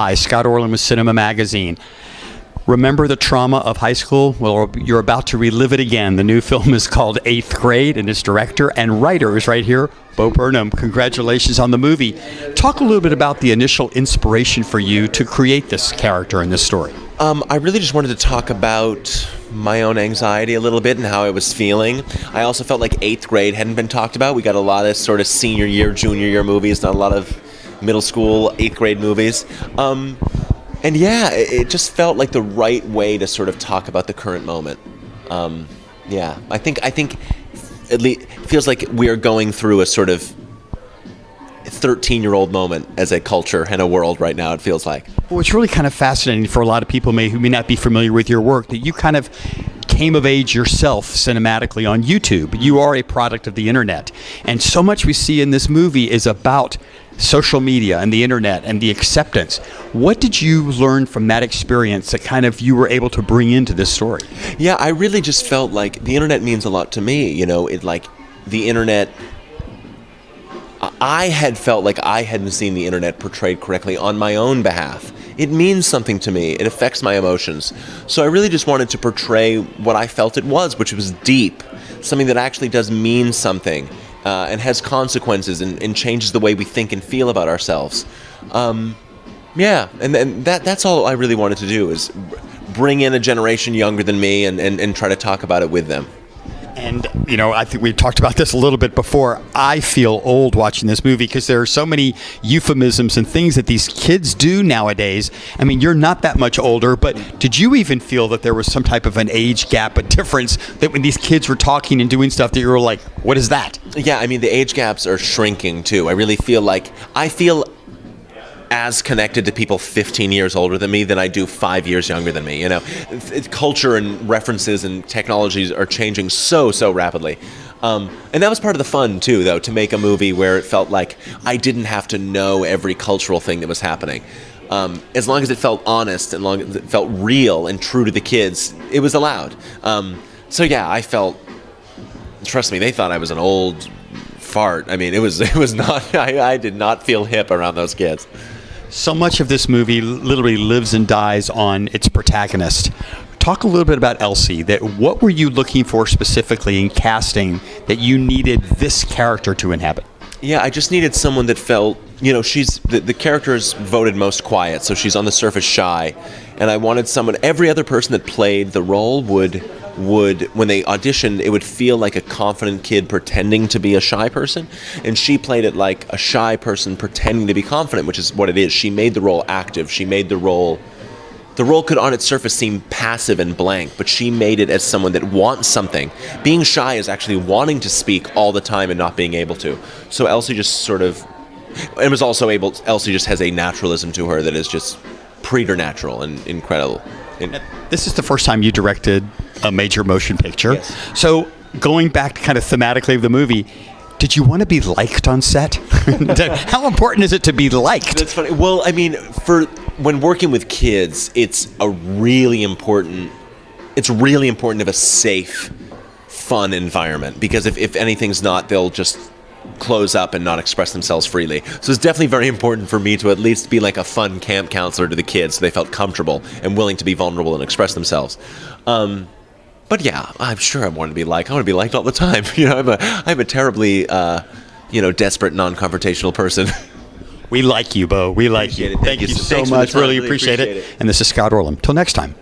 Hi, Scott Orland with CINEMA-Magazin. Remember the trauma of high school? Well, you're about to relive it again. The new film is called 8th Grade, and its director and writer is right here, Bo Burnham. Congratulations on the movie. Talk a little bit about the initial inspiration for you to create this character in this story. I really just wanted to talk about my own anxiety a little bit and how I was feeling. I also felt like 8th grade hadn't been talked about. We got a lot of sort of senior year, junior year movies, not a lot of middle school, 8th grade movies. And yeah, it just felt like the right way to sort of talk about the current moment. Yeah, I think at least it feels like we are going through a sort of 13-year-old moment as a culture and a world right now, it feels like. Well, it's really kind of fascinating for a lot of people who may not be familiar with your work, that you kind of came of age yourself cinematically on YouTube. You are a product of the internet. And so much we see in this movie is about social media and the internet and the acceptance. What did you learn from that experience that kind of you were able to bring into this story? Yeah, I really just felt like the internet means a lot to me. You know, the internet, I had felt like I hadn't seen the internet portrayed correctly on my own behalf. It means something to me. It affects my emotions. So I really just wanted to portray what I felt it was, which was deep, something that actually does mean something, and has consequences and changes the way we think and feel about ourselves. Yeah, and that's all I really wanted to do, is bring in a generation younger than me and try to talk about it with them. And, you know, I think we talked about this a little bit before. I feel old watching this movie because there are so many euphemisms and things that these kids do nowadays. I mean, you're not that much older, but did you even feel that there was some type of an age gap, a difference, that when these kids were talking and doing stuff that you were like, what is that? Yeah, I mean, the age gaps are shrinking, too. I really feel like, I feel as connected to people 15 years older than me than I do 5 years younger than me. You know, culture and references and technologies are changing so rapidly. And that was part of the fun too, though, to make a movie where it felt like I didn't have to know every cultural thing that was happening. As long as it felt honest and long as it felt real and true to the kids, it was allowed. So yeah, I felt, trust me, they thought I was an old fart. I mean, it was not, I did not feel hip around those kids. So much of this movie literally lives and dies on its protagonist. Talk a little bit about Elsie. What were you looking for specifically in casting that you needed this character to inhabit? Yeah, I just needed someone that felt, you know, she's the character is voted most quiet, so she's on the surface shy, and I wanted someone. Every other person that played the role would when they auditioned, it would feel like a confident kid pretending to be a shy person, and she played it like a shy person pretending to be confident, which is what it is. She made the role active. She made the role could on its surface seem passive and blank, but she made it as someone that wants something. Being shy is actually wanting to speak all the time and not being able to. So Elsie just sort of, and was also able, Elsie just has a naturalism to her that is just preternatural and incredible. This is the first time you directed a major motion picture. Yes. So going back to kind of thematically of the movie, did you want to be liked on set? How important is it to be liked? That's funny. Well, I mean, when working with kids, it's really important to have a safe, fun environment, because if anything's not, they'll just close up and not express themselves freely. So it's definitely very important for me to at least be like a fun camp counselor to the kids, so they felt comfortable and willing to be vulnerable and express themselves. But yeah, I'm sure I want to be liked. I want to be liked all the time. You know, I'm a terribly, desperate, non-confrontational person. We like you, Bo. We like you. Thank you so much. Really appreciate it. And this is Scott Orland. Till next time.